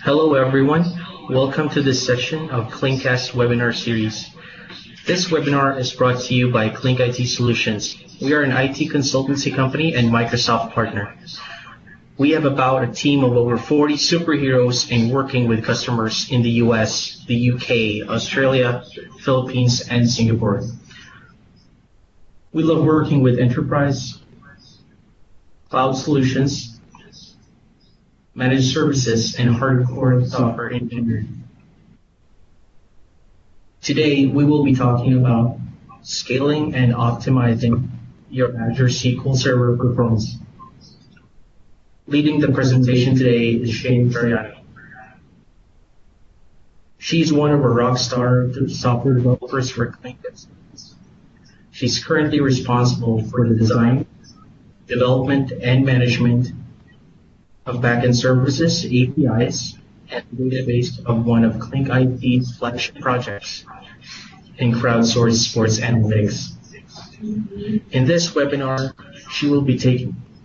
Hello everyone, welcome to this session of Clinkcast webinar series. This webinar is brought to you by Clink IT Solutions. We are an IT consultancy company and Microsoft partner. We have about a team of over 40 superheroes and working with customers in the US, the UK, Australia, Philippines, and Singapore. We love working with enterprise, cloud solutions, managed services, and hardcore software engineering. Today, we will be talking about scaling and optimizing your Azure SQL Server performance. Leading the presentation today is Shane Soriano. She's one of our rockstar software developers for Clink. She's currently responsible for the design, development, and management of backend services, APIs, and database of one of Clink IT's flagship projects in crowdsourced sports analytics. In this webinar, she will be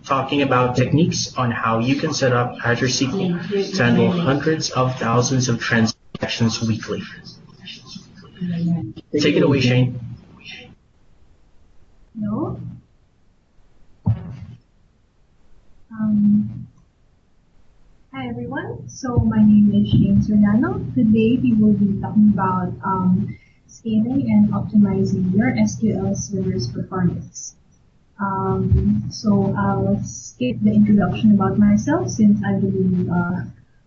talking about techniques on how you can set up Azure SQL to handle hundreds of thousands of transactions weekly. Take it away, Shane. Hello. Hi everyone, so my name is Shane Soriano. Today we will be talking about scaling and optimizing your SQL Server's performance. So I'll skip the introduction about myself since I believe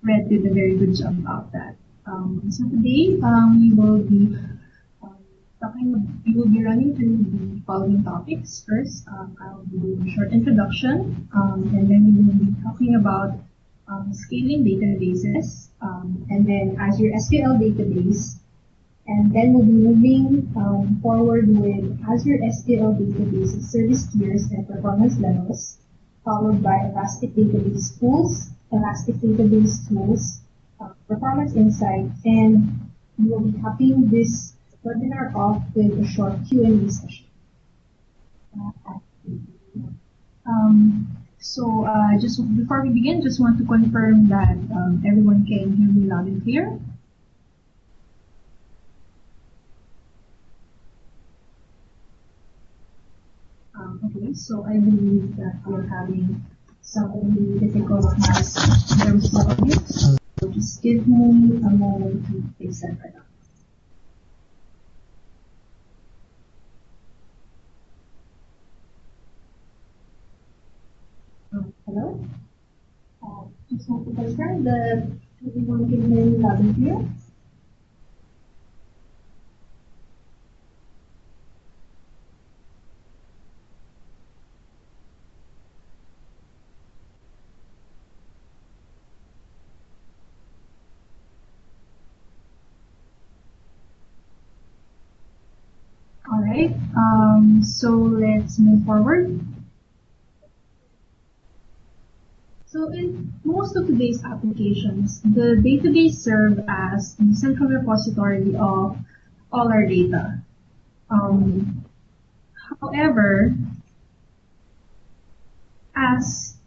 Red did a very good job about that. So today we will be running through the following topics. First, I'll be doing a short introduction, and then we will be talking about scaling databases, and then Azure SQL database, and then we'll be moving forward with Azure SQL database service tiers and performance levels, followed by Elastic Database Tools, Performance Insight, and we will be capping this webinar off with a short Q&A session. So just before we begin, just want to confirm that everyone can hear me loud and clear. Okay, so I believe that we're having some really difficult maths in terms of audio, so just give me a moment to fix that right now. Hello? Just want to confirm that everyone can hear me loud and clear. All right, so let's move forward. So in most of today's applications, the database serves as the central repository of all our data. However, as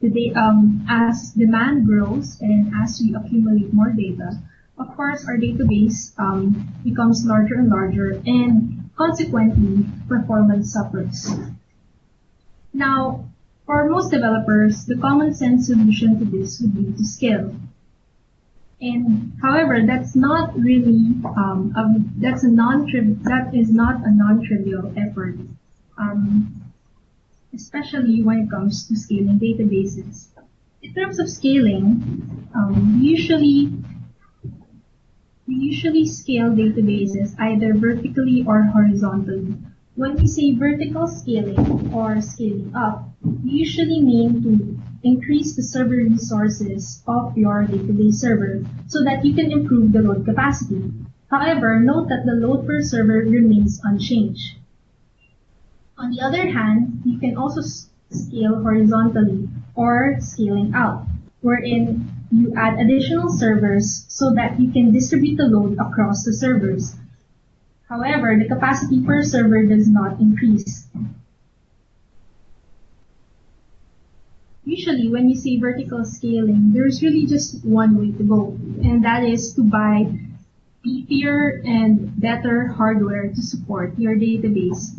demand grows and as we accumulate more data, of course our database becomes larger and larger, and consequently performance suffers. Now, for most developers, the common sense solution to this would be to scale. And however, that's not really that is not a non-trivial effort, especially when it comes to scaling databases. In terms of scaling, we usually scale databases either vertically or horizontally. When we say vertical scaling or scaling up, we usually mean to increase the server resources of your database server so that you can improve the load capacity. However, note that the load per server remains unchanged. On the other hand, you can also scale horizontally or scaling out, wherein you add additional servers so that you can distribute the load across the servers. However, the capacity per server does not increase. Usually, when you say vertical scaling, there's really just one way to go, and that is to buy beefier and better hardware to support your database.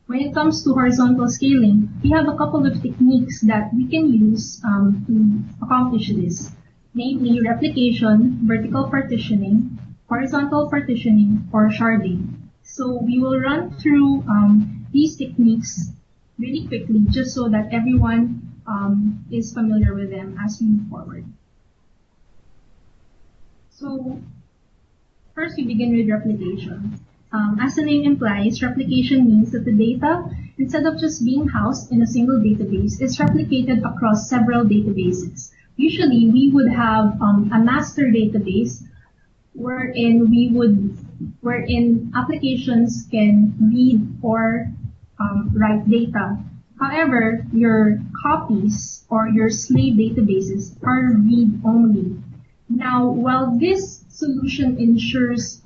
When it comes to horizontal scaling, we have a couple of techniques that we can use to accomplish this, namely replication, vertical partitioning, horizontal partitioning, or sharding. So we will run through these techniques really quickly just so that everyone is familiar with them as we move forward. So first we begin with replication. As the name implies, replication means that the data, instead of just being housed in a single database, is replicated across several databases. Usually we would have a master database wherein applications can read or write data. However, your copies or your slave databases are read-only. Now, while this solution ensures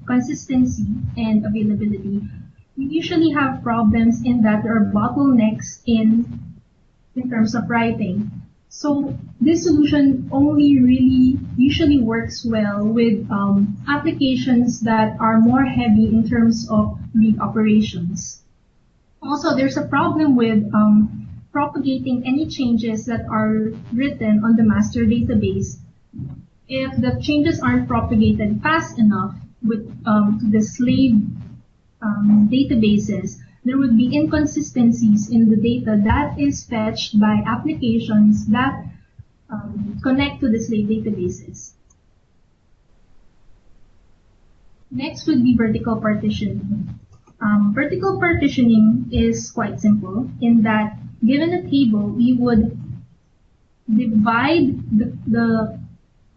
consistency and availability, we usually have problems in that there are bottlenecks in terms of writing. So this solution only really usually works well with applications that are more heavy in terms of read operations. Also, there's a problem with propagating any changes that are written on the master database. If the changes aren't propagated fast enough with to the slave databases, there would be inconsistencies in the data that is fetched by applications that connect to the slave databases. Next would be vertical partitioning. Vertical partitioning is quite simple in that given a table, we would divide the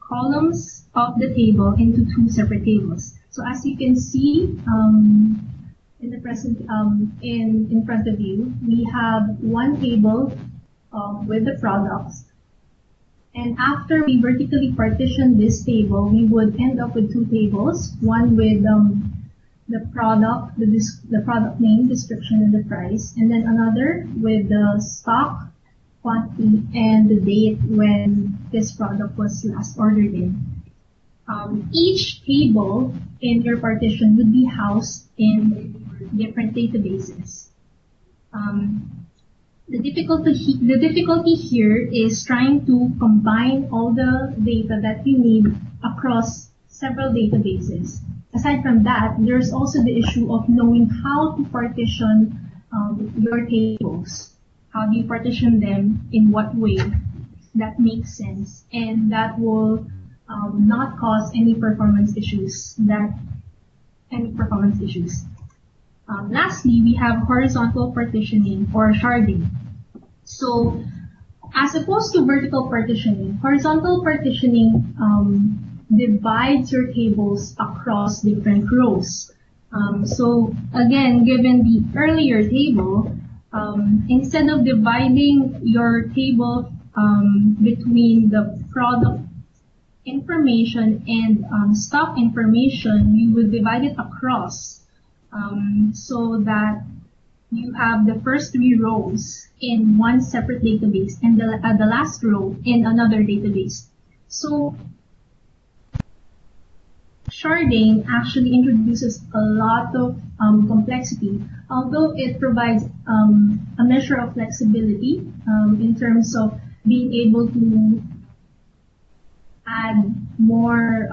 columns of the table into two separate tables. So as you can see in the present in front of you, we have one table with the products, and after we vertically partition this table, we would end up with two tables, one with the product, the product name, description, and the price, and then another with the stock quantity and the date when this product was last ordered in. Each table in your partition would be housed in different databases. The difficulty here is trying to combine all the data that you need across several databases. Aside from that, there's also the issue of knowing how to partition your tables. How do you partition them, in what way that makes sense, and that will not cause any performance issues. Lastly, we have horizontal partitioning or sharding. So, as opposed to vertical partitioning, horizontal partitioning divides your tables across different rows. So again, given the earlier table, instead of dividing your table between the product information and stock information, you would divide it across so that you have the first three rows in one separate database and the last row in another database. So sharding actually introduces a lot of complexity, although it provides a measure of flexibility in terms of being able to add more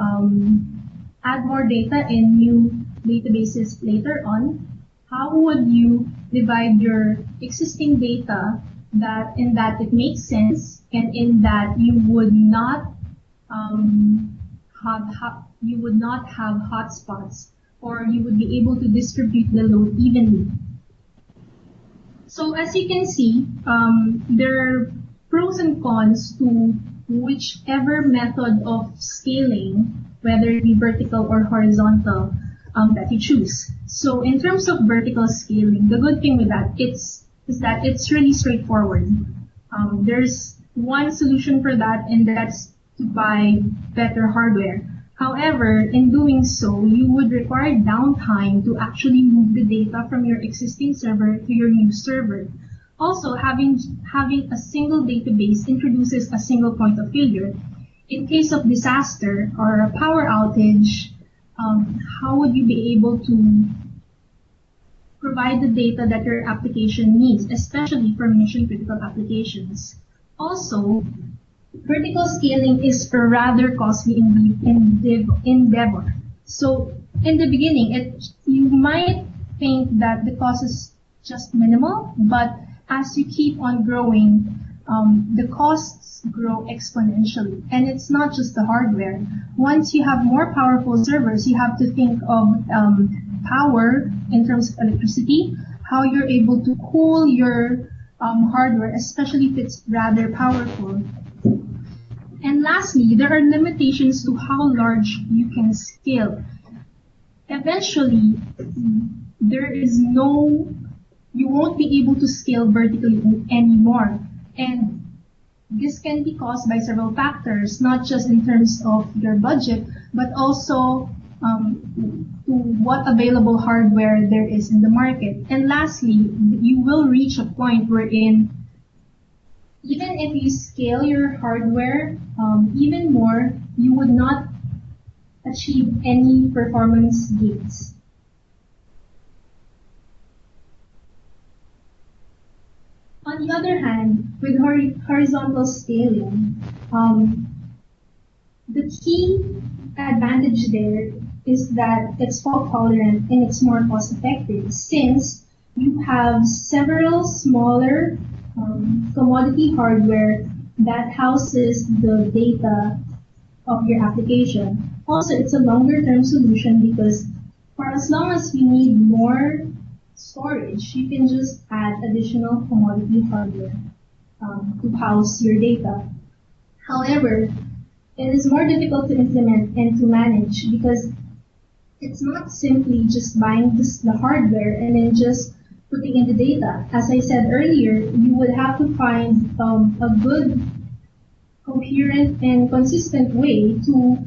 data in new databases later on. How would you divide your existing data that it makes sense and in that you would not have hotspots, or you would be able to distribute the load evenly? So as you can see, there are pros and cons to whichever method of scaling, whether it be vertical or horizontal, that you choose. So in terms of vertical scaling, the good thing with that is that it's really straightforward. There's one solution for that, and that's to buy better hardware. However, in doing so, you would require downtime to actually move the data from your existing server to your new server. Also, having a single database introduces a single point of failure. In case of disaster or a power outage, how would you be able to provide the data that your application needs, especially for mission-critical applications? Also, vertical scaling is a rather costly endeavor. So, in the beginning, you might think that the cost is just minimal, but as you keep on growing, the costs grow exponentially. And it's not just the hardware. Once you have more powerful servers, you have to think of power in terms of electricity, how you're able to cool your hardware, especially if it's rather powerful. And lastly, there are limitations to how large you can scale. Eventually, you won't be able to scale vertically anymore. And this can be caused by several factors, not just in terms of your budget, but also to what available hardware there is in the market. And lastly, you will reach a point wherein even if you scale your hardware even more, you would not achieve any performance gains. On the other hand, with horizontal scaling, the key advantage there is that it's fault tolerant and it's more cost effective, since you have several smaller commodity hardware that houses the data of your application. Also, it's a longer term solution because for as long as you need more storage, you can just add additional commodity hardware to house your data. However, it is more difficult to implement and to manage because it's not simply just buying the hardware and then just putting in the data. As I said earlier, you would have to find a good, coherent, and consistent way to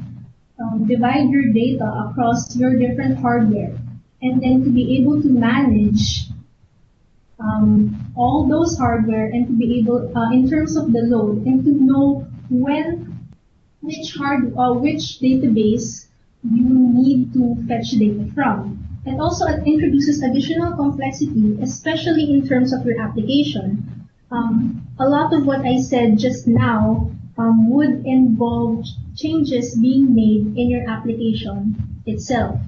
divide your data across your different hardware, and then to be able to manage all those hardware and to be able, in terms of the load, and to know which database you need to fetch data from. It also introduces additional complexity, especially in terms of your application. A lot of what I said just now would involve changes being made in your application itself.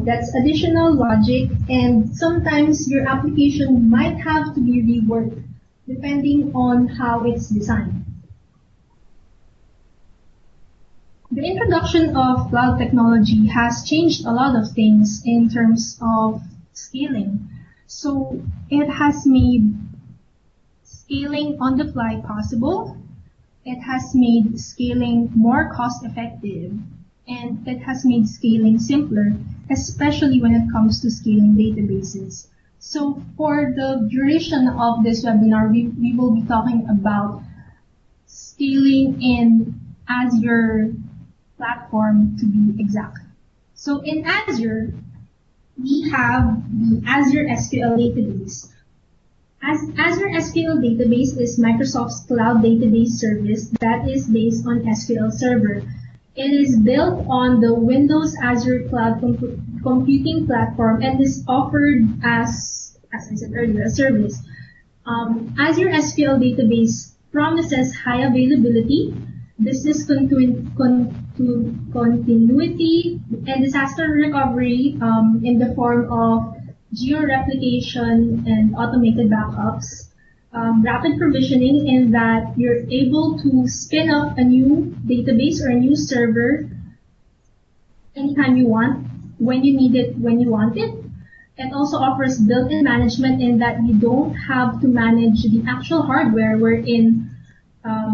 That's additional logic, and sometimes your application might have to be reworked depending on how it's designed. The introduction of cloud technology has changed a lot of things in terms of scaling. So it has made scaling on the fly possible. It has made scaling more cost effective, and it has made scaling simpler, especially when it comes to scaling databases. So for the duration of this webinar, we will be talking about scaling in Azure platform, to be exact. So in Azure, we have the Azure SQL database. Azure SQL database is Microsoft's cloud database service that is based on SQL Server. It is built on the Windows Azure Cloud Computing Platform and is offered as I said earlier, a service. Azure SQL database promises high availability, business continuity, and disaster recovery in the form of geo-replication and automated backups, rapid provisioning in that you're able to spin up a new database or a new server anytime you want, when you need it, when you want it. It also offers built-in management in that you don't have to manage the actual hardware wherein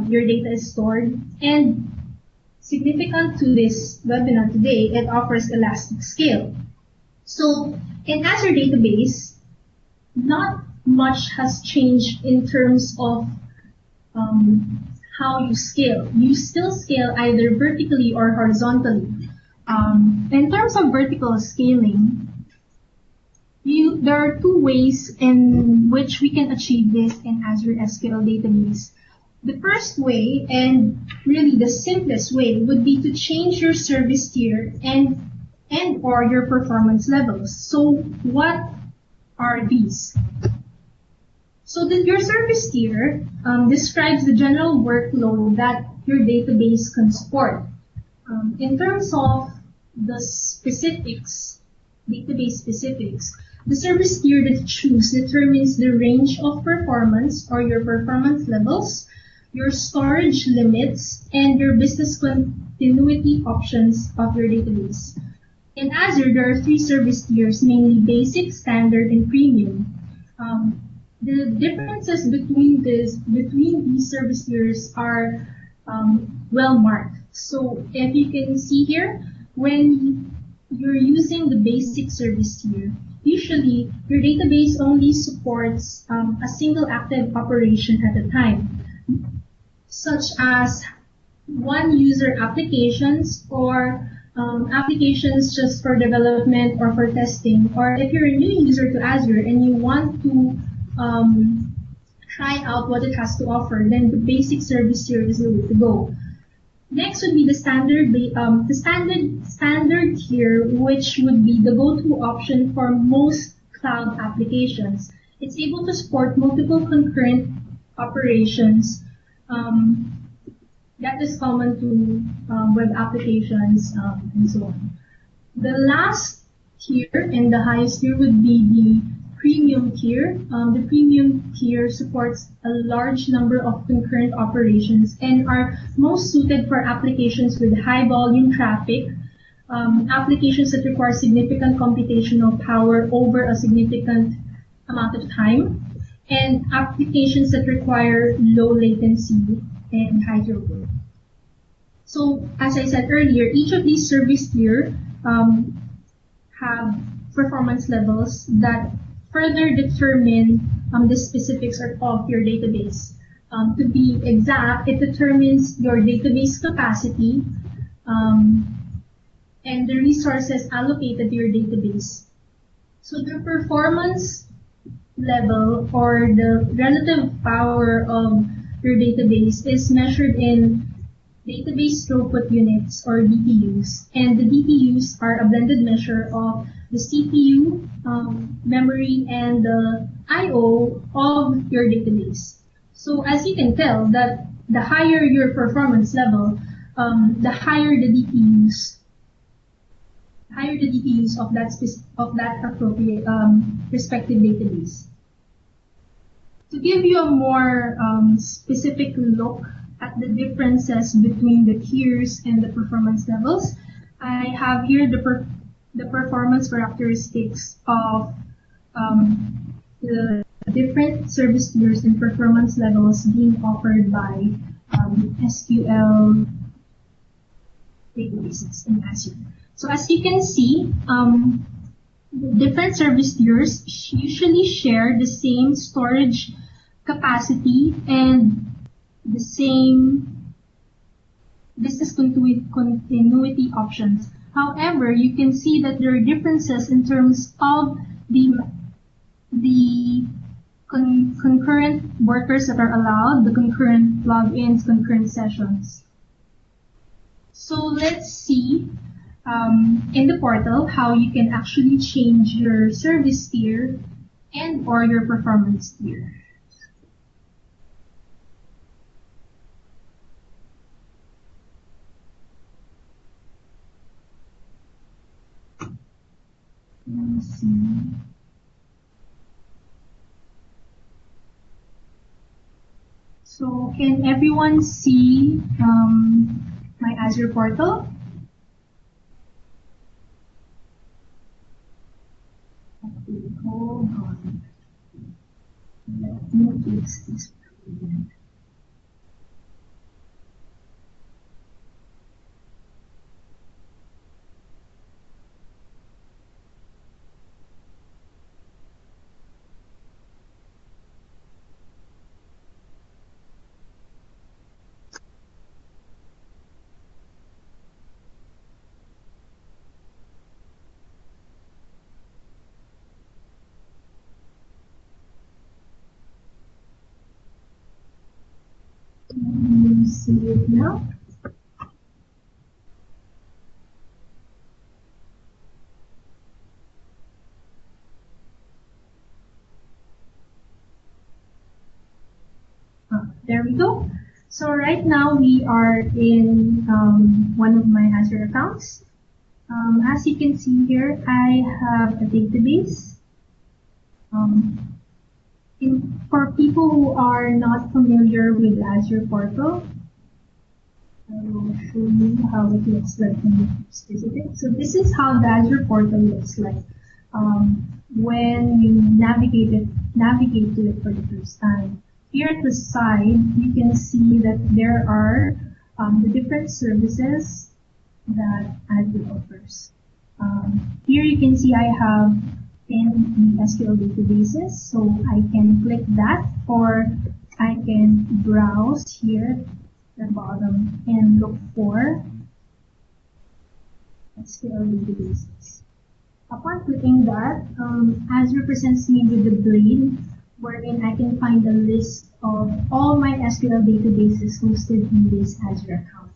your data is stored. And significant to this webinar today, it offers elastic scale. So in Azure database, not much has changed in terms of how you scale. You still scale either vertically or horizontally. In terms of vertical scaling, There are two ways in which we can achieve this in Azure SQL Database. The first way, and really the simplest way, would be to change your service tier and or your performance levels. So what are these? So your service tier describes the general workload that your database can support. In terms of the specifics, database specifics, the service tier that you choose determines the range of performance or your performance levels, your storage limits, and your business continuity options of your database. In Azure, there are three service tiers, mainly Basic, Standard, and Premium. The differences between these service tiers are well marked. So if you can see here, when you're using the Basic service tier, usually your database only supports a single active operation at a time, such as one user applications or applications just for development or for testing. Or if you're a new user to Azure and you want to try out what it has to offer, then the Basic service tier is the way to go. Next would be the standard tier, which would be the go-to option for most cloud applications. It's able to support multiple concurrent operations. That is common to web applications and so on. The last tier and the highest tier would be the premium tier. The premium tier supports a large number of concurrent operations and are most suited for applications with high volume traffic, applications that require significant computational power over a significant amount of time, and applications that require low latency and high throughput. So, as I said earlier, each of these service tier have performance levels that further determine the specifics of your database. To be exact, it determines your database capacity and the resources allocated to your database. So the performance level or the relative power of your database is measured in database throughput units or DTUs, and the DTUs are a blended measure of the CPU, memory, and the I/O of your database. So as you can tell, that the higher your performance level, the higher the DTUs of that appropriate respective database. To give you a more specific look at the differences between the tiers and the performance levels, I have here the performance characteristics of the different service tiers and performance levels being offered by SQL databases in Azure. So as you can see, different service tiers usually share the same storage capacity and the same business continuity options. However, you can see that there are differences in terms of the concurrent workers that are allowed, the concurrent logins, concurrent sessions. So let's see in the portal how you can actually change your service tier and or your performance tier. Let's see. So can everyone see my Azure portal? Okay, hold on. Let me fix this. see it now. There we go. So right now we are in one of my Azure accounts. As you can see here, I have a database. For people who are not familiar with Azure Portal, I will show you how it looks like when you visit it. So this is how the Azure Portal looks like when you navigate to it for the first time. Here at the side, you can see that there are the different services that Azure offers. Here you can see I have in the SQL databases, so I can click that, or I can browse here at the bottom and look for SQL databases. Upon clicking that, Azure presents me with the blade wherein I can find a list of all my SQL databases hosted in this Azure account.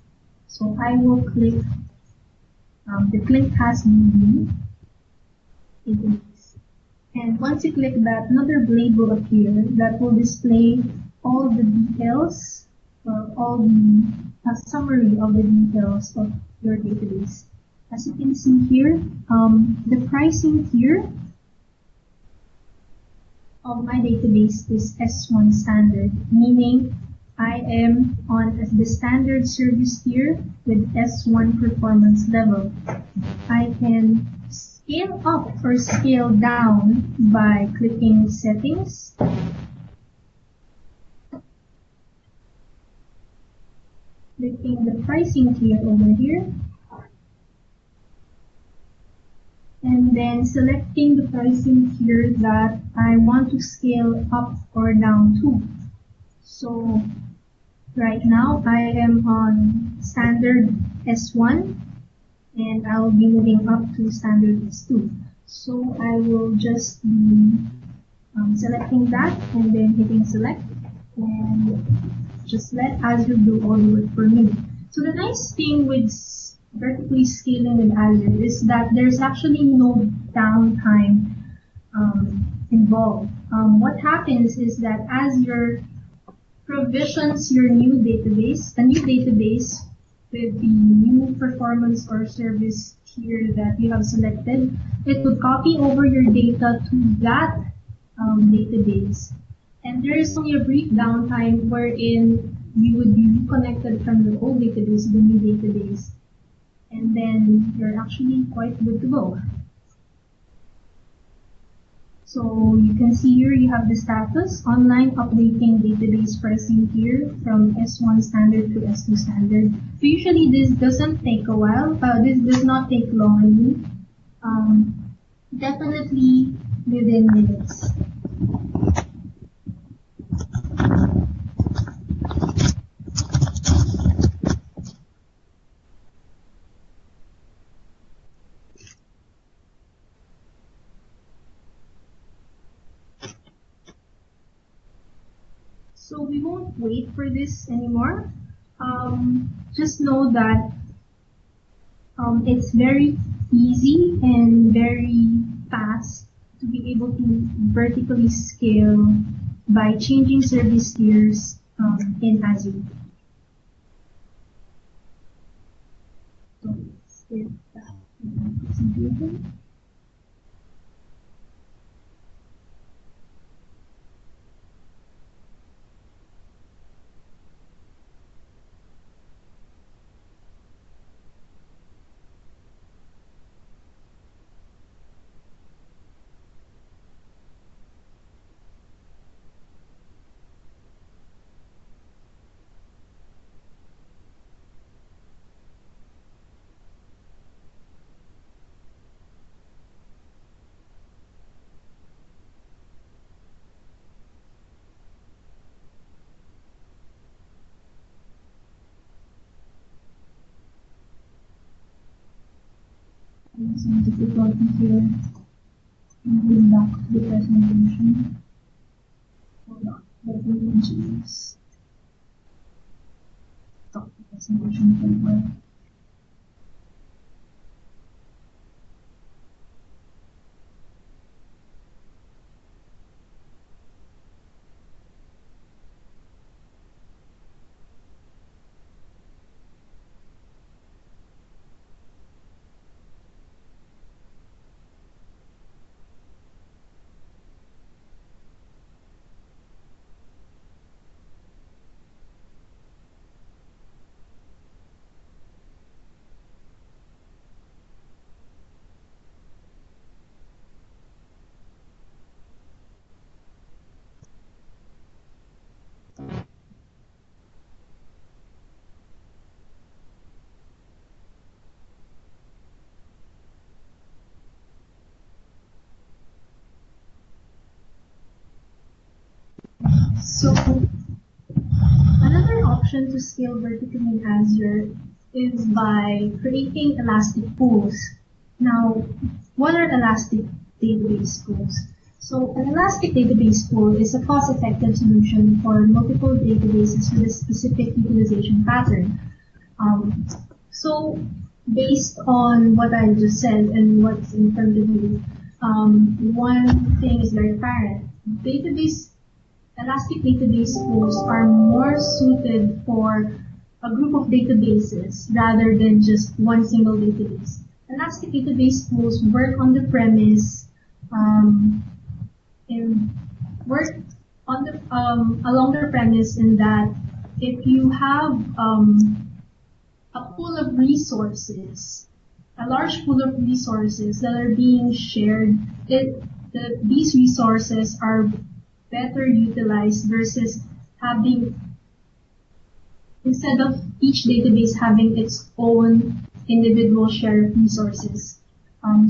So I will click the ClinkCast DB database. And once you click that, another blade will appear that will display all the details, or all the summary of the details of your database. As you can see here, the pricing here of my database is S1 standard, meaning I am on the standard service tier with S1 performance level. I can scale up or scale down by clicking settings, clicking the pricing tier over here, and then selecting the pricing tier that I want to scale up or down to. So right now I am on standard S1 and I'll be moving up to standard S2. So I will just be selecting that and then hitting select and just let Azure do all the work for me. So the nice thing with vertically scaling with Azure is that there's actually no downtime involved. What happens is that Azure provisions your new database, a new database with the new performance or service tier that you have selected. It would copy over your data to that database. And there is only a brief downtime wherein you would be reconnected from the old database to the new database. And then you're actually quite good to go. So you can see here you have the status, online updating database pricing here from S1 standard to S2 standard. So usually this doesn't take a while, this does not take long, definitely within minutes. So we won't wait for this anymore. Just know that it's very easy and very fast to be able to vertically scale by changing service tiers in Azure. So let's get that presentation. Some difficulty here in going back to the presentation. Hold on, let me change this. So another option to scale vertically in Azure is by creating elastic pools. Now, what are elastic database pools? So an elastic database pool is a cost-effective solution for multiple databases with a specific utilization pattern. Um, so based on what I just said and what's in front of you, one thing is very apparent. Elastic database pools are more suited for a group of databases rather than just one single database. Elastic database pools work on the premise and work on the along the premise in that if you have a pool of resources, a large pool of resources that are being shared, these resources are better utilized versus having, instead of each database having its own individual shared resources. How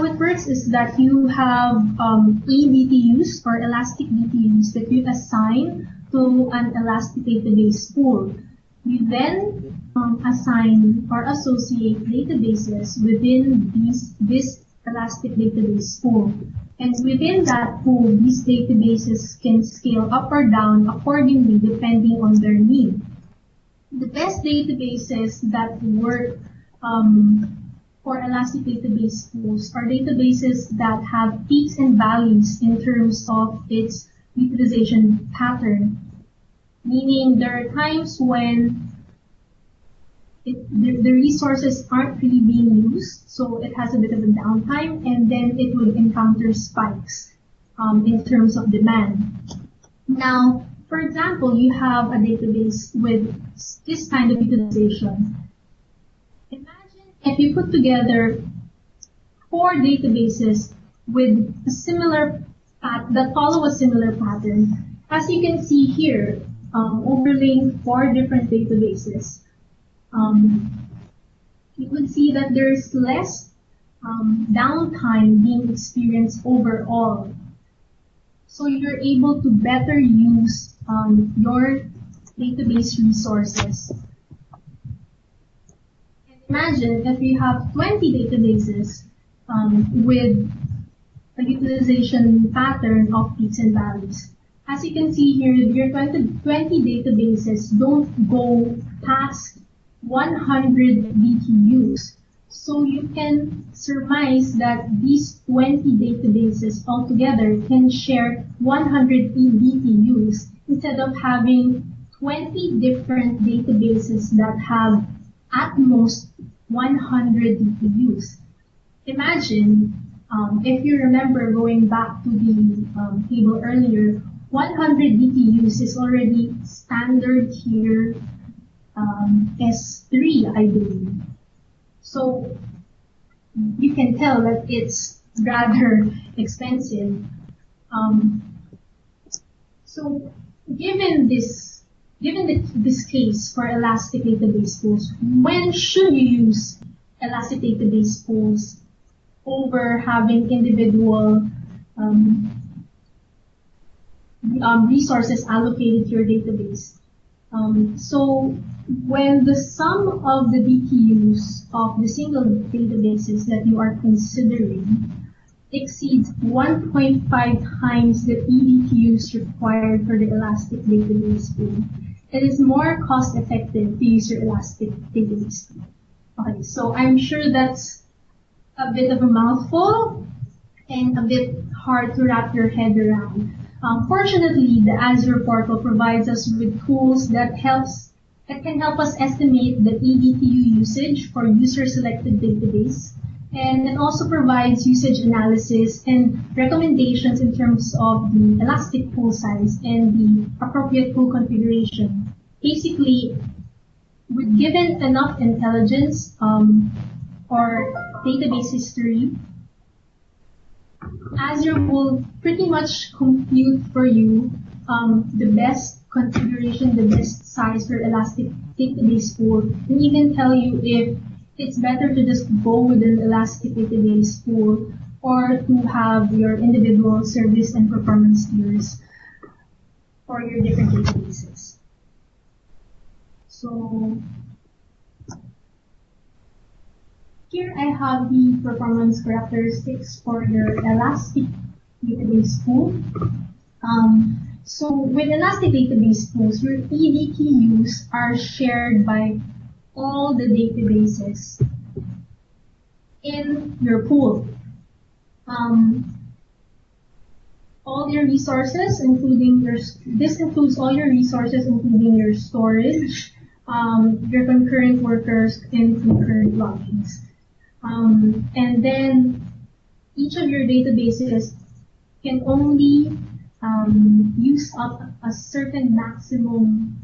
it works is that you have eBTUs or elastic BTUs that you assign to an elastic database pool. You then assign or associate databases within this elastic database pool. And within that pool, these databases can scale up or down accordingly depending on their need. The best databases that work for elastic database pools are databases that have peaks and valleys in terms of its utilization pattern. Meaning there are times when the resources aren't really being used, so it has a bit of a downtime, and then it will encounter spikes in terms of demand. Now, for example, you have a database with this kind of utilization. Imagine if you put together 4 databases with a similar that follow a similar pattern. As you can see here, overlaying 4 different databases, you would see that there's less downtime being experienced overall. So you're able to better use your database resources. And imagine if you have 20 databases with a utilization pattern of peaks and valleys. As you can see here, your 20 databases don't go past 100 BTUs. So you can surmise that these 20 databases altogether can share 100 BTUs instead of having 20 different databases that have at most 100 BTUs. Imagine, if you remember going back to the table earlier, 100 BTUs is already standard here S3, I believe. So you can tell that it's rather expensive. So given this case for elastic database pools, when should you use elastic database pools over having individual resources allocated to your database? So when the sum of the BTUs of the single databases that you are considering exceeds 1.5 times the eBTUs required for the elastic database pool, it is more cost effective to use your elastic database pool. Okay, so I'm sure that's a bit of a mouthful and a bit hard to wrap your head around. Fortunately, the Azure portal provides us with tools that can help us estimate the eBTU usage for user-selected database, and it also provides usage analysis and recommendations in terms of the elastic pool size and the appropriate pool configuration. Basically, with given enough intelligence or database history, Azure will pretty much compute for you the best configuration, the best size for elastic database pool, and even tell you if it's better to just go with an elastic database pool or to have your individual service and performance tiers for your different databases. So here I have the performance characteristics for your Elastic Database Pool. So with Elastic Database Pools, your eDTUs are shared by all the databases in your pool. All your resources, this includes all your resources, including your storage, your concurrent workers, and concurrent logins. And then each of your databases can only use up a certain maximum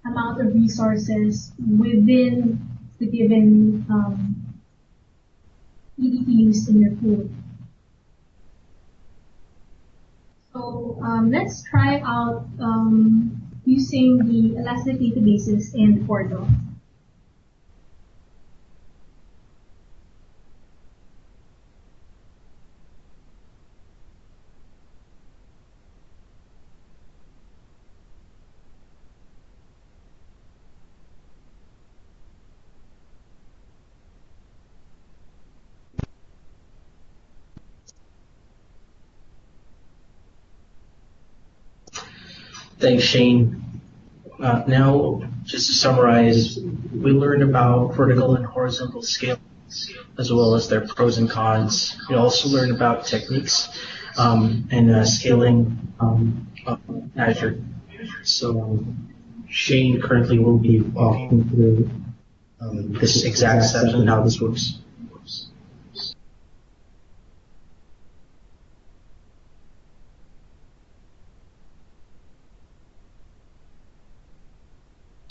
amount of resources within the given eDTUs in your pool. So let's try out using the Elastic databases in Portal. Thanks, Shane. Now, just to summarize, we learned about vertical and horizontal scale, as well as their pros and cons. We also learned about techniques and scaling Azure. So Shane currently will be walking through this exact steps and how this works.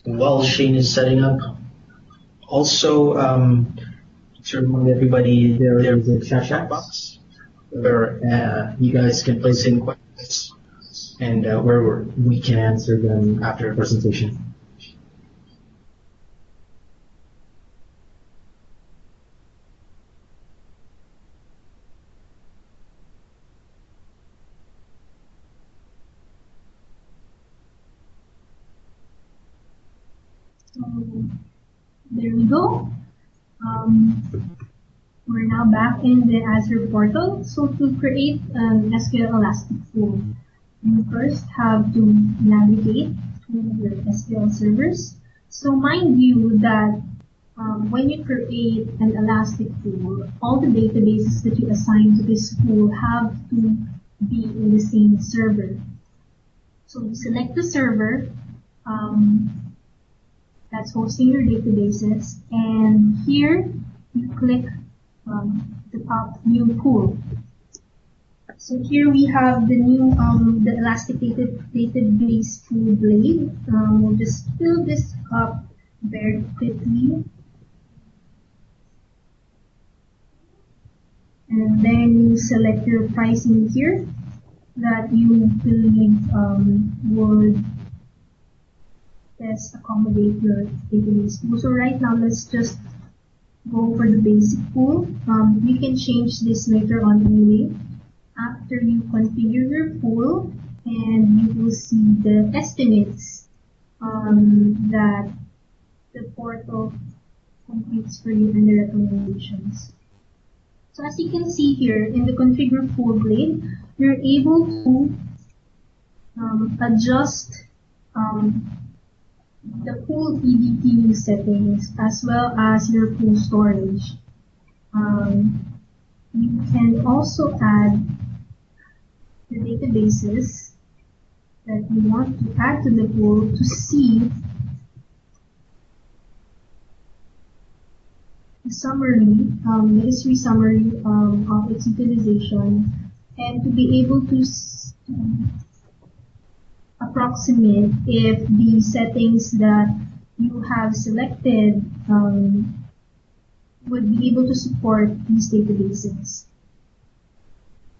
While Shane is setting up, also to remind everybody, there is a chat box where you guys can place in questions and where we can answer them after the presentation. So there we go. We're now back in the Azure portal. So to create an SQL Elastic pool, you first have to navigate to your SQL servers. So mind you that when you create an Elastic pool, all the databases that you assign to this pool have to be in the same server. So you select the server that's hosting your databases, and here you click the top new pool. So here we have the new the Elastic Database Pool Blade. We'll just fill this up very quickly, and then you select your pricing here that you believe would best accommodate your database pool. So right now, let's just go for the basic pool. You can change this later on anyway. After you configure your pool, and you will see the estimates that the portal computes for you and the recommendations. So as you can see here in the configure pool blade, you're able to adjust the pool eDTU settings as well as your pool storage. You can also add the databases that you want to add to the pool to see the summary, the history summary of its utilization, and to be able to approximate if the settings that you have selected would be able to support these databases.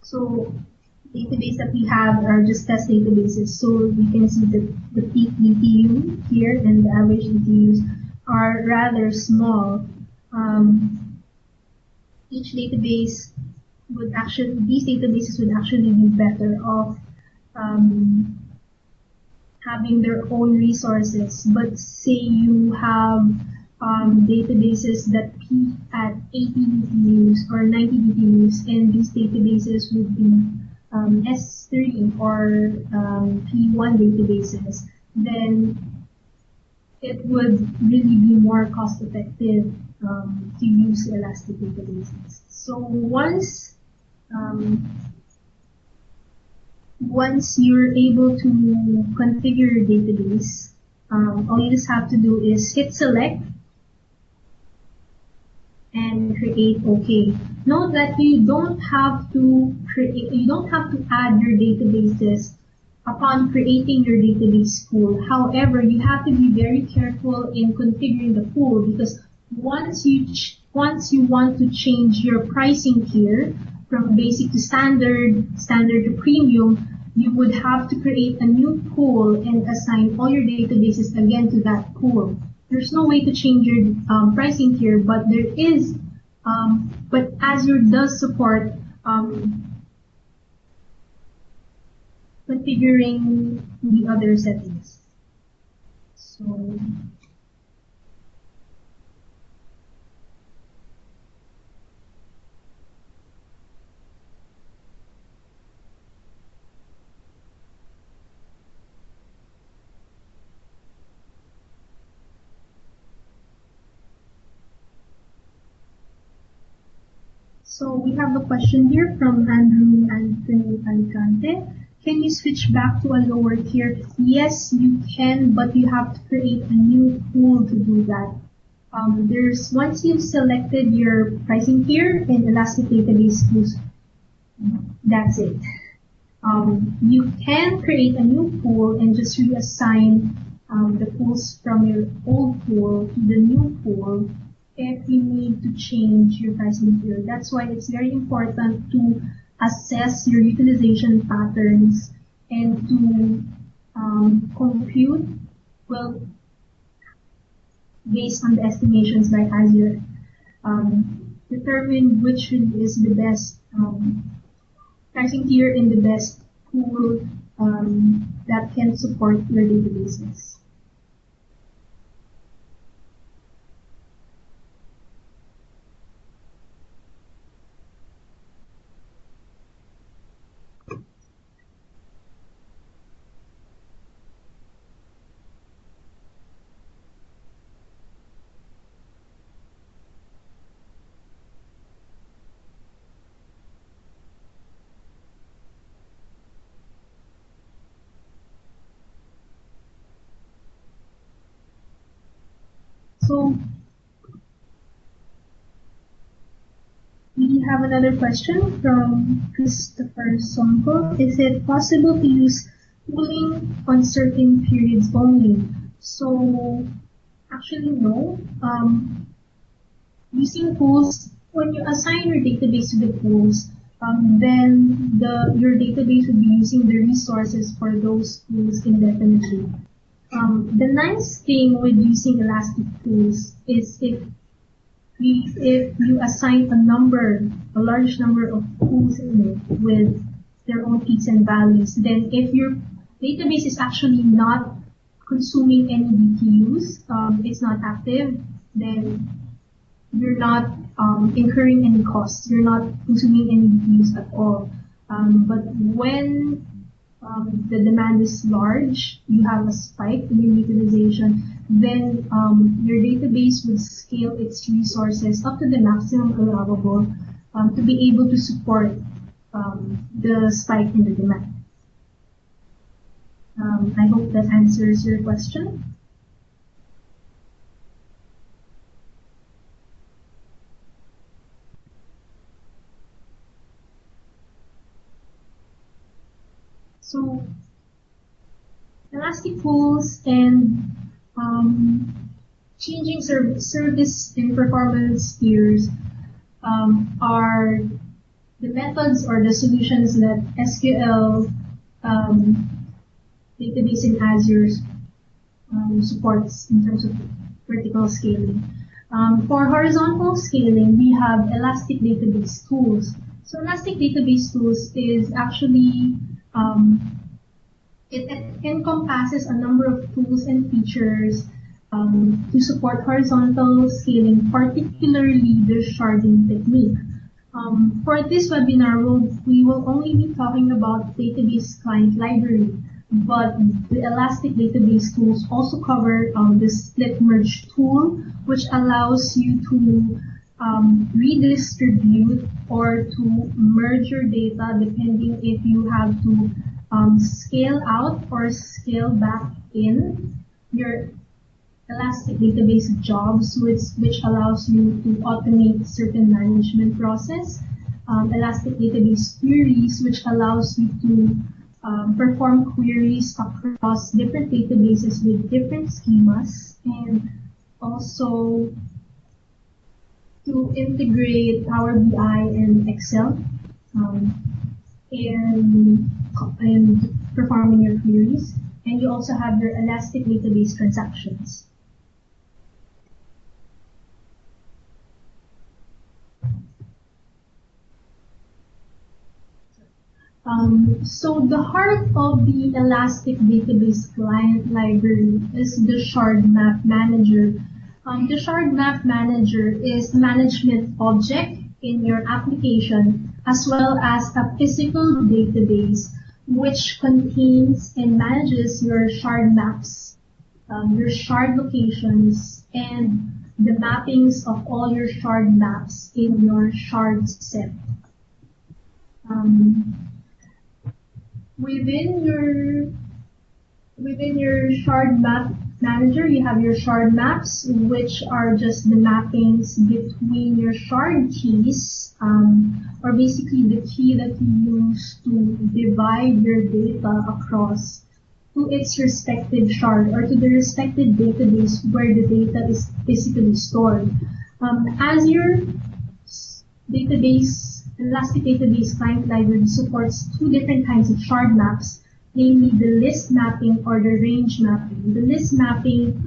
So database that we have are just test databases, so you can see the peak DTU here and the average DTUs are rather small. each database these databases would actually be better off um, having their own resources. But say you have databases that peak at 80 BTUs or 90 BTUs, and these databases would be S3 or P1 databases, then it would really be more cost effective to use elastic databases. So once you're able to configure your database, all you just have to do is hit select and create OK. Note that you don't have to add your databases upon creating your database pool. However, you have to be very careful in configuring the pool, because once you want to change your pricing tier from basic to standard to premium, you would have to create a new pool and assign all your databases again to that pool. There's no way to change your pricing tier, but there is, but Azure does support configuring the other settings. So we have a question here from Andrew Anthony Alicante. Can you switch back to a lower tier? Yes, you can, but you have to create a new pool to do that. Once you've selected your pricing tier in Elastic Database Tools, that's it. You can create a new pool and just reassign the pools from your old pool to the new pool if you need to change your pricing tier. That's why it's very important to assess your utilization patterns and to compute, well, based on the estimations by Azure, determine which is the best pricing tier and the best pool that can support your databases. So we have another question from Christopher Sonko. Is it possible to use pooling on certain periods only? So actually no. Using pools, when you assign your database to the pools, then your database will be using the resources for those pools indefinitely. The nice thing with using Elastic Pools is if you assign a large number of pools in it with their own peaks and valleys, then if your database is actually not consuming any BTUs, it's not active, then you're not incurring any costs. You're not consuming any BTUs at all. But when the demand is large, you have a spike in your utilization, then your database would scale its resources up to the maximum allowable to be able to support the spike in the demand. I hope that answers your question. So Elastic Pools and changing service and performance tiers are the methods or the solutions that SQL database in Azure supports in terms of vertical scaling. For horizontal scaling, we have Elastic Database Tools. So Elastic Database Tools is actually, it encompasses a number of tools and features to support horizontal scaling, particularly the sharding technique. For this webinar, we will only be talking about database client library, but the Elastic Database Tools also cover the split merge tool, which allows you to redistribute or to merge your data depending if you have to scale out or scale back in your Elastic Database Jobs, which allows you to automate certain management process. Elastic Database Queries, which allows you to perform queries across different databases with different schemas, and also to integrate Power BI and Excel and performing your queries. And you also have your Elastic Database Transactions. So the heart of the Elastic Database Client Library is the Shard Map Manager. The Shard Map Manager is the management object in your application, as well as a physical database which contains and manages your shard maps, your shard locations, and the mappings of all your shard maps in your shard set. Within your shard map manager, you have your shard maps, which are just the mappings between your shard keys, or basically the key that you use to divide your data across to its respective shard or to the respective database where the data is physically stored. As your Elastic Database Client Library supports two different kinds of shard maps, namely the list mapping or the range mapping. The list mapping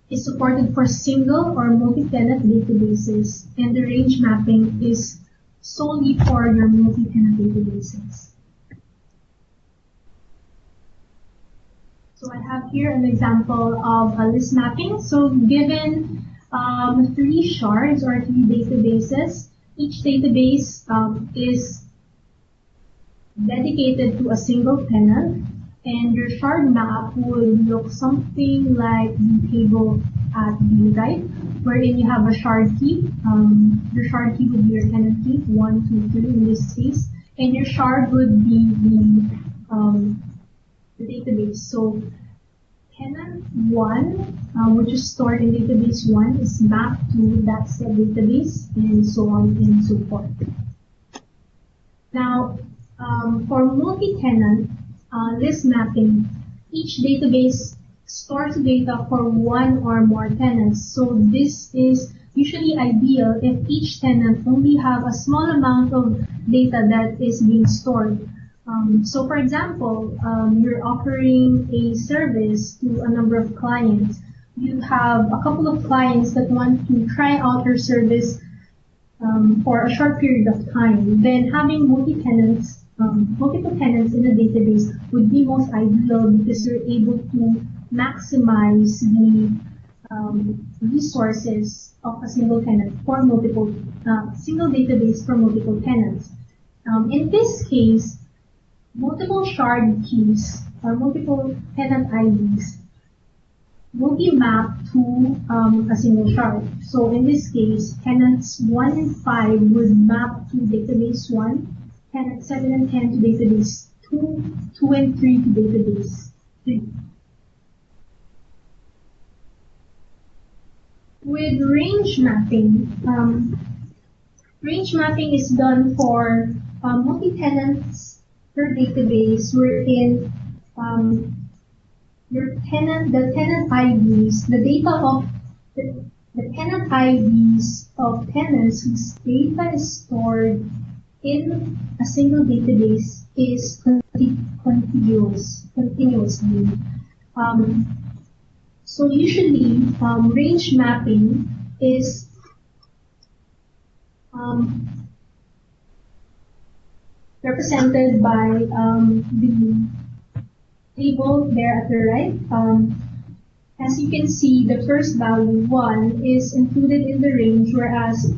is supported for single or multi-tenant databases, and the range mapping is solely for your multi-tenant databases. So I have here an example of a list mapping. So given 3 shards or 3 databases, each database is dedicated to a single tenant, and your shard map would look something like the table at the right, wherein you have a shard key. Your shard key would be your tenant key, 1, 2, 3 in this case, and your shard would be the database. So tenant 1, which is stored in database 1, is mapped to that said database, and so on and so forth. Now, for multi-tenant list mapping, each database stores data for 1 or more tenants. So this is usually ideal if each tenant only have a small amount of data that is being stored. So for example, you're offering a service to a number of clients. You have a couple of clients that want to try out your service for a short period of time. Then having multiple tenants in a database would be most ideal because you're able to maximize the resources of a single tenant for multiple, single database for multiple tenants. In this case, multiple shard keys or multiple tenant IDs will be mapped to a single shard. So in this case, tenants 1 and 5 would map to database 1, tenants 7 and 10 to database 2, 2 and 3 to database 3. With range mapping is done for multi-tenants per database, wherein the tenant IDs, the data of the tenant IDs of tenants whose data is stored in a single database is continuously. So usually, range mapping is represented by the table there at the right. As you can see, the first value, 1, is included in the range, whereas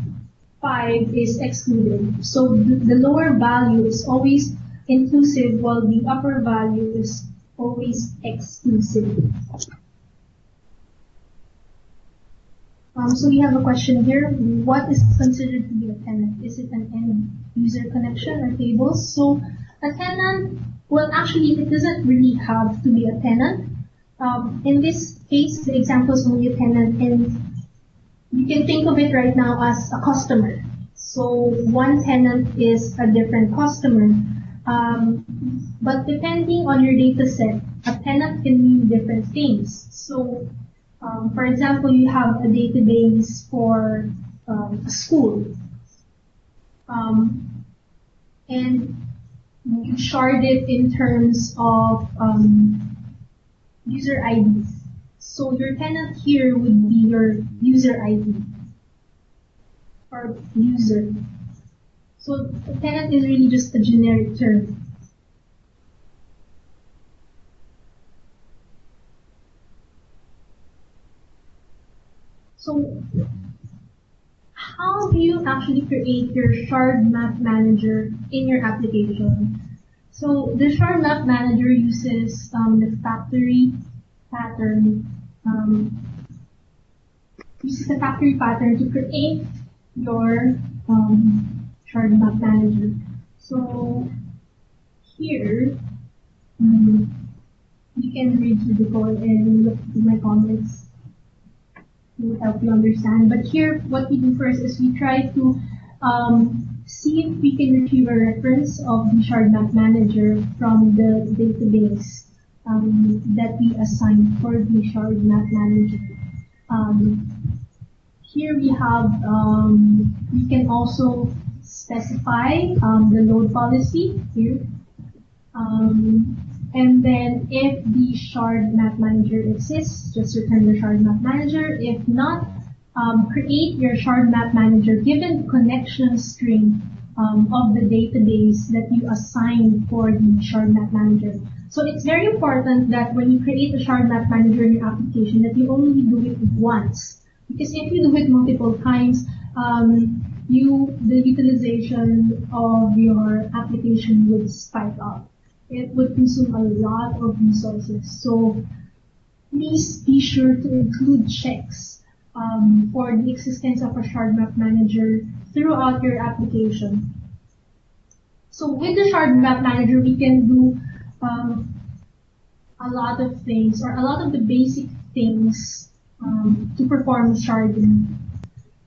5 is excluded. So the lower value is always inclusive, while the upper value is always exclusive. So we have a question here. What is considered to be a tenant? Is it an end user connection or tables? So a tenant, well, actually, it doesn't really have to be a tenant. In this case, the example is only a tenant, and you can think of it right now as a customer. So one tenant is a different customer. But depending on your data set, a tenant can mean different things. So for example, you have a database for a school, and you shard it in terms of user IDs. So your tenant here would be your user ID or user. So a tenant is really just a generic term. So how do you actually create your shard map manager in your application? So the shard map manager uses the factory pattern to create your shard map manager. So here you can read through the code and look through my comments to help you understand. But here, what we do first is we try to see if we can retrieve a reference of the shard map manager from the database that we assigned for the shard map manager. Here we have, we can also specify the load policy here. And then if the shard map manager exists, just return the shard map manager. If not, create your shard map manager given the connection string of the database that you assign for the shard map manager. So it's very important that when you create a shard map manager in your application that you only do it once. Because if you do it multiple times, the utilization of your application would spike up. It would consume a lot of resources. So please be sure to include checks for the existence of a shard map manager throughout your application. So with the shard map manager, we can do a lot of things, or a lot of the basic things to perform sharding.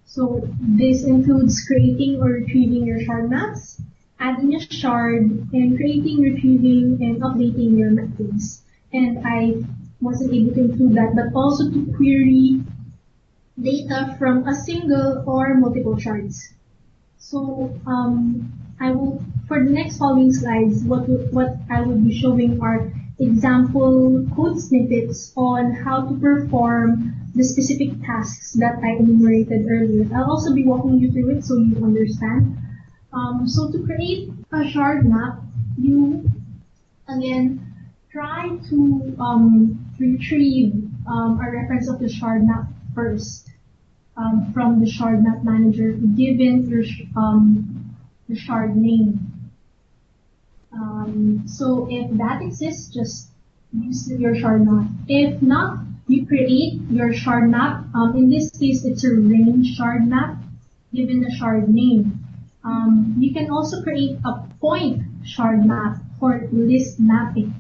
So this includes creating or retrieving your shard maps, adding a shard, and creating, retrieving, and updating your mappings. And I wasn't able to include that, but also to query data from a single or multiple shards. So I will, for the next following slides, what I will be showing are example code snippets on how to perform the specific tasks that I enumerated earlier. I'll also be walking you through it so you understand. So to create a shard map, you again try to retrieve a reference of the shard map first from the shard map manager given your the shard name. So if that exists, just use your shard map. If not, you create your shard map. In this case, it's a range shard map given the shard name. You can also create a point shard map for list mapping.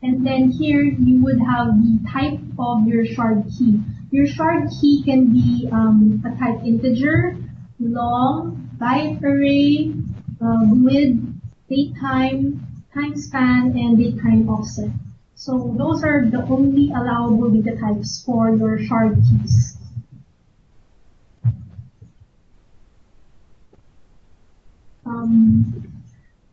And then here you would have the type of your shard key. Your shard key can be a type integer, long, byte array, GUID, datetime, time span, and datetime offset. So those are the only allowable data types for your shard keys.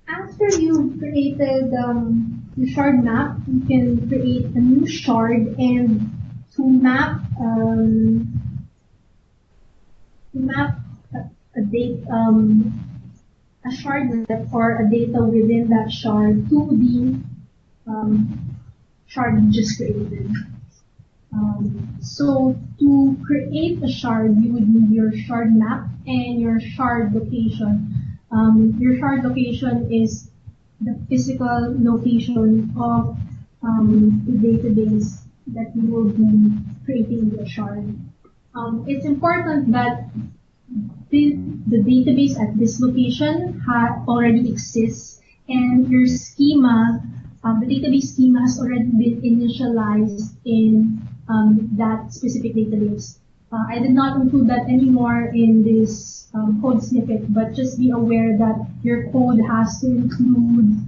After you've created the shard map, you can create a new shard, and to map a date a shardlet or a data within that shard to the shard you just created. So to create a shard, you would need your shard map and your shard location. Your shard location is the physical location of the database that you will be creating the shard. It's important that the database at this location already exists, and your schema, the database schema has already been initialized in that specific database. I did not include that anymore in this code snippet, but just be aware that your code has to include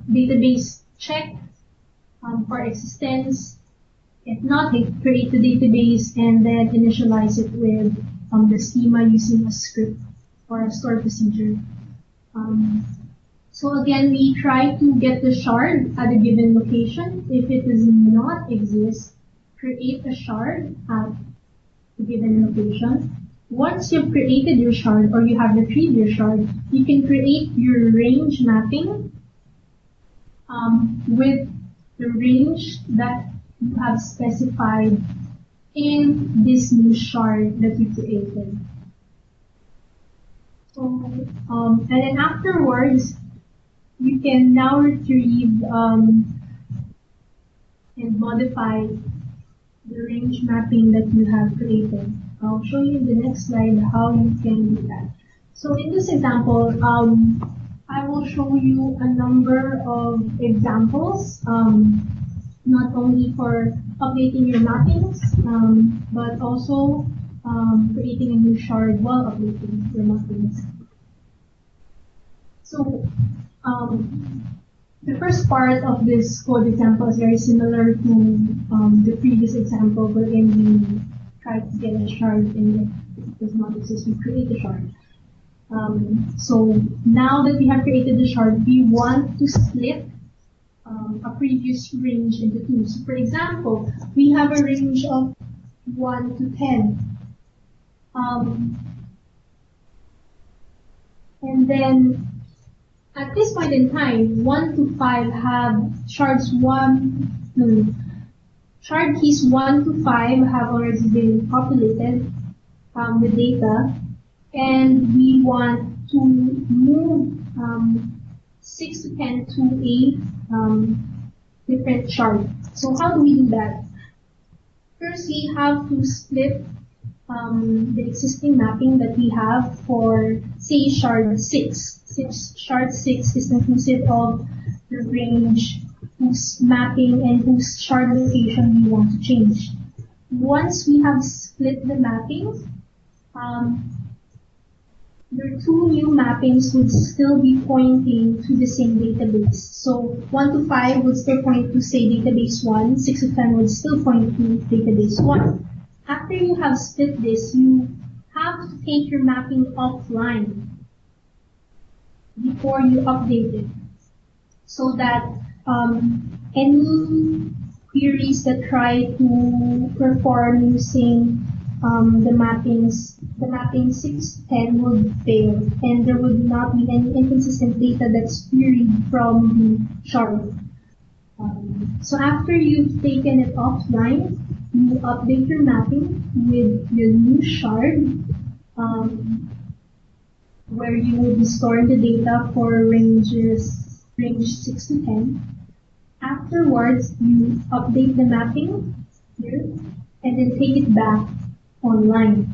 database check for existence. If not, they create the database and then initialize it with the schema using a script or a stored procedure. So again, we try to get the shard at a given location. If it does not exist, create a shard at a given location. Once you've created your shard or you have retrieved your shard, you can create your range mapping with the range that you have specified in this new shard that you created. So, and then afterwards, you can now retrieve and modify the range mapping that you have created. I'll show you in the next slide how you can do that. So in this example, I will show you a number of examples, not only for updating your mappings, but also creating a new shard while updating your mappings. So the first part of this code example is very similar to the previous example wherein we tried to get a shard and it does not exist, we create a shard. So now that we have created the shard, we want to split a previous range into two. So for example, we have a range of 1 to 10. And then at this point in time, 1 to 5 have shard keys 1 to 5 have already been populated with data, and we want to move 6 to 10 to a different shard. So how do we do that? First, we have to split the existing mapping that we have for, say, shard 6. Since shard 6 is inclusive of the range whose mapping and whose shard location we want to change. Once we have split the mapping, your two new mappings would still be pointing to the same database. So 1 to 5 would still point to, say, database 1, 6 to 10 would still point to database 1. After you have split this, you have to take your mapping offline before you update it, so that any queries that try to perform using the mapping 6 to 10 would fail, and there would not be any inconsistent data that's queried from the shard. So after you've taken it offline, you update your mapping with your new shard, where you will be storing the data for range 6 to 10. Afterwards, you update the mapping here and then take it back online.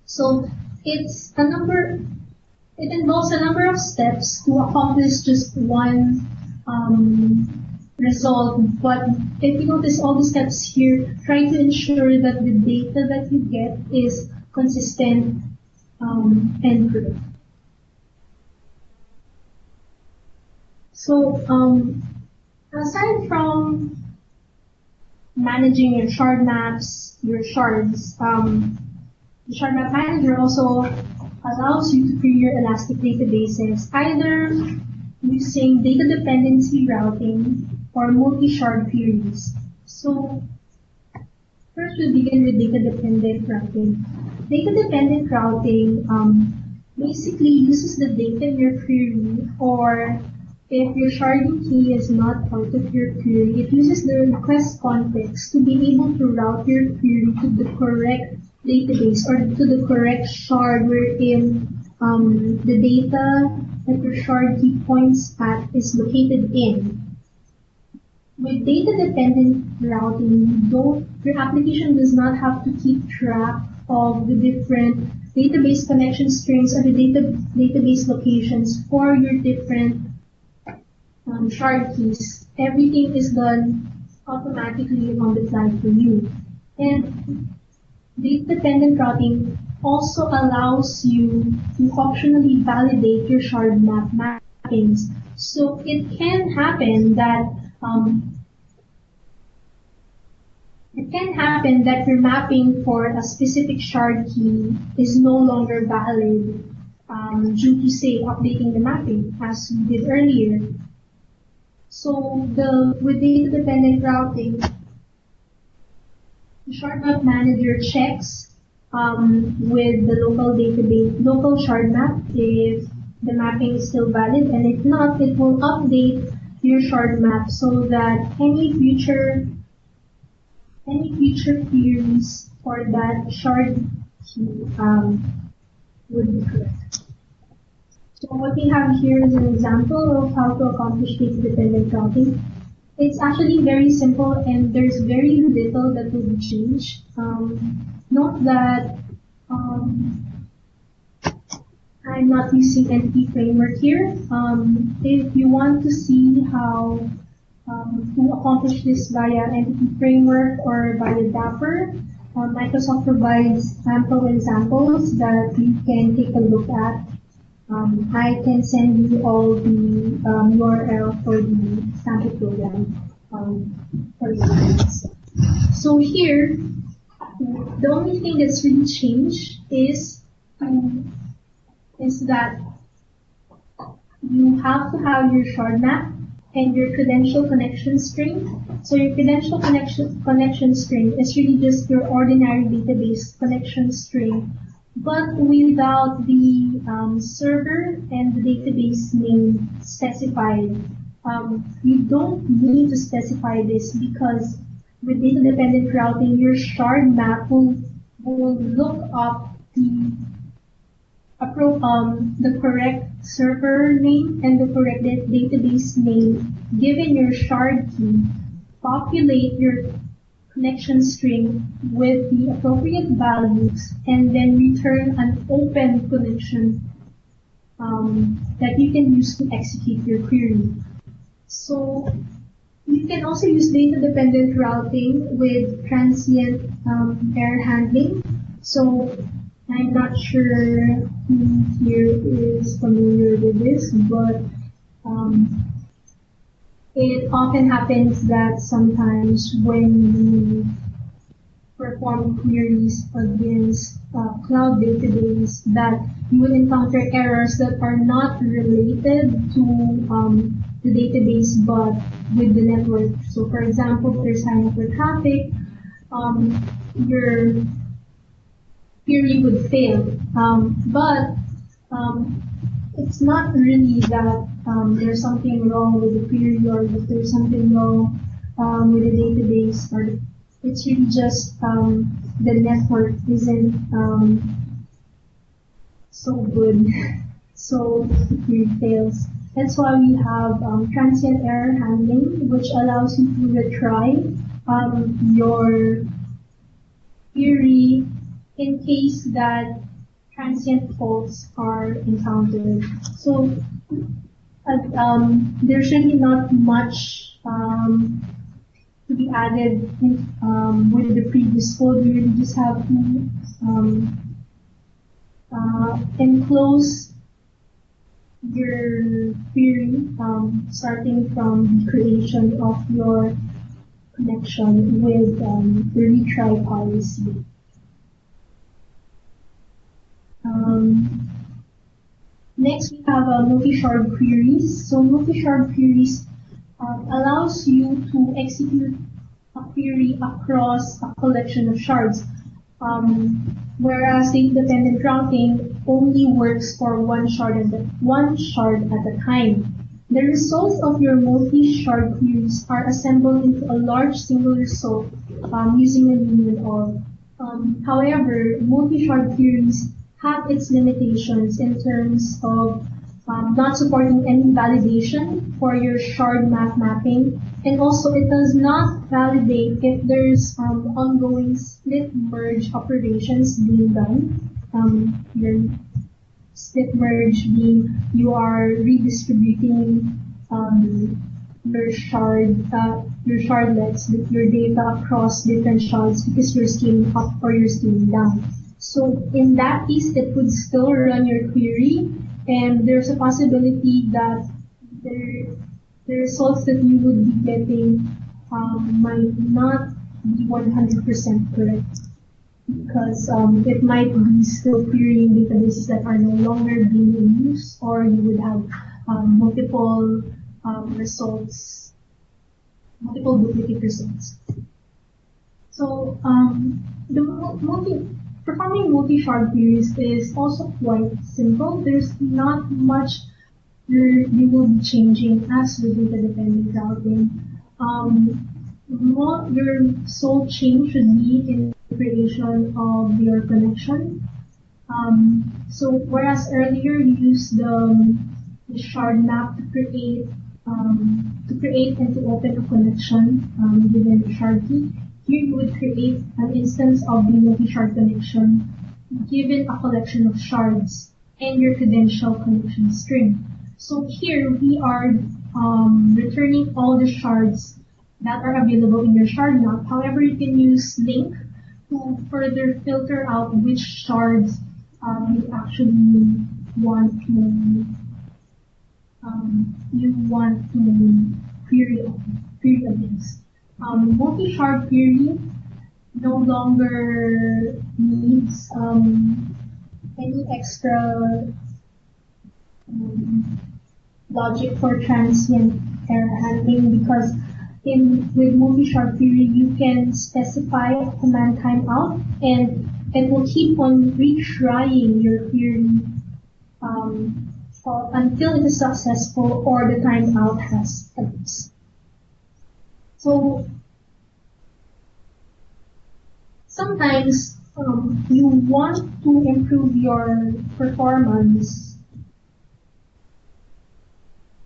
So it involves a number of steps to accomplish just one result, but if you notice all the steps here, try to ensure that the data that you get is consistent and correct. So aside from managing your shard maps, your shards, the Shard Map Manager also allows you to query your Elastic databases either using data dependency routing or multi-shard queries. So First, we'll begin with data-dependent routing. Data-dependent routing basically uses the data in your query, or if your sharding key is not part of your query, it uses the request context to be able to route your query to the correct database or to the correct shard wherein the data that your shard key points at is located in. With data-dependent routing, your application does not have to keep track of the different database connection strings or the database locations for your different shard keys. Everything is done automatically on the fly for you. And data-dependent routing also allows you to optionally validate your shard mappings. So it can happen that your mapping for a specific shard key is no longer valid due to, say, updating the mapping as we did earlier. So with data-dependent routing, the shard map manager checks with the local shard map if the mapping is still valid, and if not, it will update your shard map so that any future queries for that shard key would be correct. So what we have here is an example of how to accomplish data-dependent routing. It's actually very simple and there's very little that will be changed. Note that I'm not using Entity Framework here. If you want to see how to accomplish this via Entity Framework or via Dapper, Microsoft provides ample examples that you can take a look at. I can send you all the URL for the sample program for your reference. So here, the only thing that's really changed is that you have to have your shard map and your credential connection string. So your credential connection string is really just your ordinary database connection string, but without the server and the database name specified. You don't need to specify this because with data-dependent routing, your shard map will look up the correct server name and the correct database name given your shard key, populate your connection string with the appropriate values, and then return an open connection that you can use to execute your query. So you can also use data-dependent routing with transient error handling. So I'm not sure who here is familiar with this, but it often happens that sometimes when you perform queries against cloud database, that you will encounter errors that are not related to the database but with the network. So for example, if there's high network traffic, your query would fail. But it's not really that there's something wrong with the query or that there's something wrong with the database, or it's really just the network isn't so good, so the query fails. That's why we have transient error handling, which allows you to retry your query in case that transient faults are encountered. So there's really not much to be added with the previous code. You really just have to enclose your query starting from the creation of your connection with the retry policy. Next, we have multi-shard queries. So multi-shard queries allows you to execute a query across a collection of shards. Whereas data-dependent routing only works for one shard at a time. The results of your multi-shard queries are assembled into a large single result using a union of. However, multi-shard queries have its limitations in terms of not supporting any validation for your shard map mapping, and also it does not validate if there's ongoing split merge operations being done. Your split merge being you are redistributing your shardlets with your data across different shards because you're scaling up or you're scaling down. So in that case, it would still run your query, and there's a possibility that the results that you would be getting might not be 100% correct, because it might be still querying databases that are no longer being in use, or you would have multiple results, multiple duplicate results. So performing multi-shard queries is also quite simple. There's not much you will be changing as with data-dependent routing. Your sole change should be in the creation of your connection. So whereas earlier you used the shard map to create and to open a connection given the shard key, here you would create an instance of the multi-shard connection given a collection of shards and your credential connection string. So here we are returning all the shards that are available in your shard map. However, you can use link to further filter out which shards you actually want to query against. Multi-shard query no longer needs any extra logic for transient error handling, because with multi-shard query you can specify a command timeout and it will keep on retrying your query until it is successful or the timeout has elapsed. So sometimes you want to improve your performance,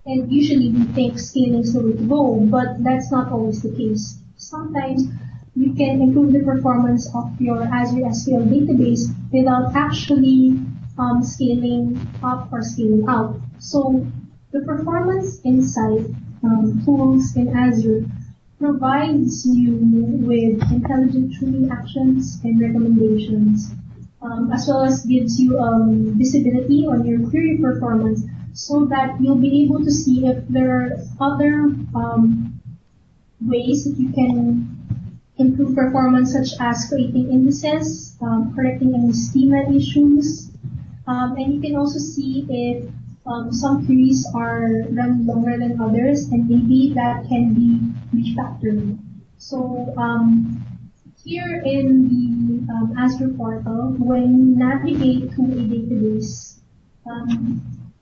and usually we think scaling is the way to go, but that's not always the case. Sometimes you can improve the performance of your Azure SQL database without actually scaling up or scaling out. So the Performance Insight tools in Azure provides you with intelligent tuning actions and recommendations, as well as gives you visibility on your query performance, so that you'll be able to see if there are other ways that you can improve performance, such as creating indices, correcting any schema issues, and you can also see if some queries are run longer than others, and maybe that can be refactored. So here in the Azure portal, when you navigate to a database,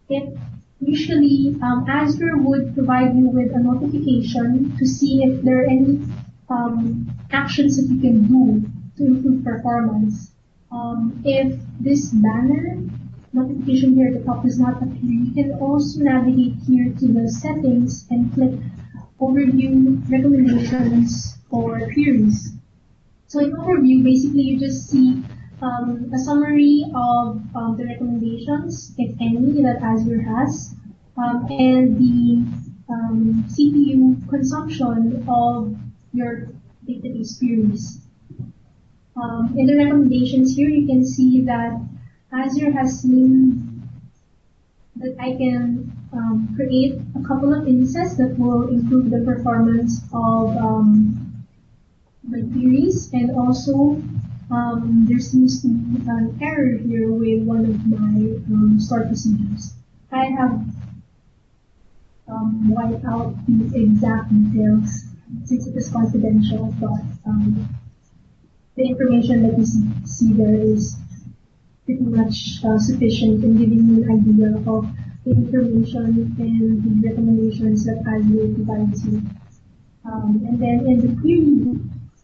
it usually Azure would provide you with a notification to see if there are any actions that you can do to improve performance. If this banner notification here at the top does not appear, you can also navigate here to the settings and click overview recommendations for queries. So in overview, basically you just see a summary of the recommendations, if any, that Azure has, and the CPU consumption of your database queries. In the recommendations here, you can see that Azure has seen that I can create a couple of indices that will improve the performance of my queries, and also there seems to be an error here with one of my stored procedures. I have wiped out the exact details since it is confidential, but the information that you see there is pretty much sufficient in giving you an idea of the information and the recommendations that Azure provides you. And then in the query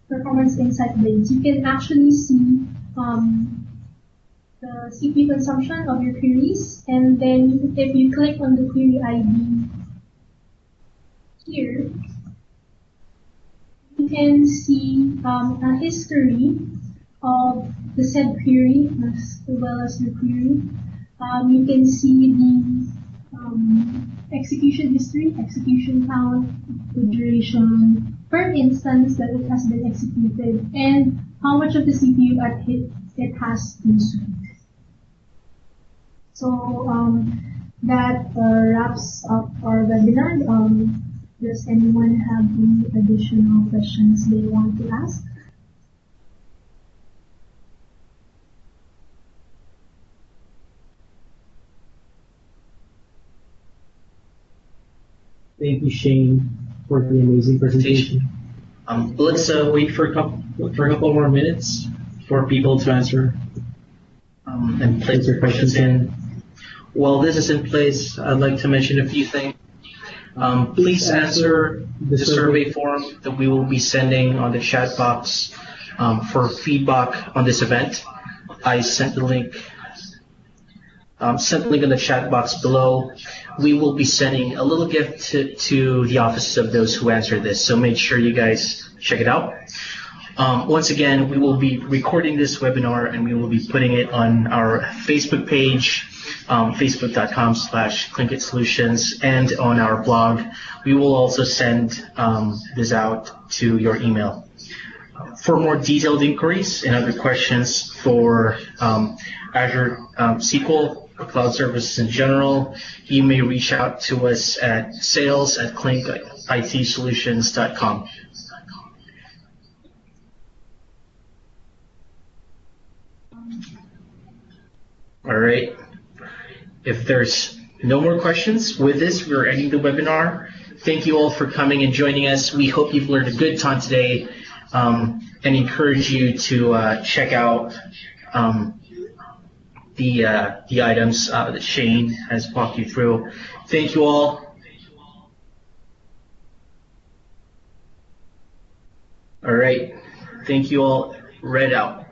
performance insight blades, you can actually see the CPU consumption of your queries, and then if you click on the query ID here, you can see a history of the said query as well as your query. You can see the execution history, execution count, the duration per instance that it has been executed, and how much of the CPU it has consumed. So that wraps up our webinar. Does anyone have any additional questions they want to ask? Thank you, Shane, for the amazing presentation. Let's wait for a couple more minutes for people to answer and place their questions in. While this is in place, I'd like to mention a few things. Please answer the survey form that we will be sending on the chat box for feedback on this event. I sent the link. Sent the link in the chat box below. We will be sending a little gift to the offices of those who answer this, so make sure you guys check it out. Once again, we will be recording this webinar and we will be putting it on our Facebook page, facebook.com/ClinkItSolutions, and on our blog. We will also send this out to your email. For more detailed inquiries and other questions for Azure SQL or cloud services in general, you may reach out to us at sales@clinkitsolutions.com. All right. If there's no more questions, with this, we're ending the webinar. Thank you all for coming and joining us. We hope you've learned a good ton today, and encourage you to check out the items that Shane has walked you through. Thank you all. All right. Thank you all. Red out.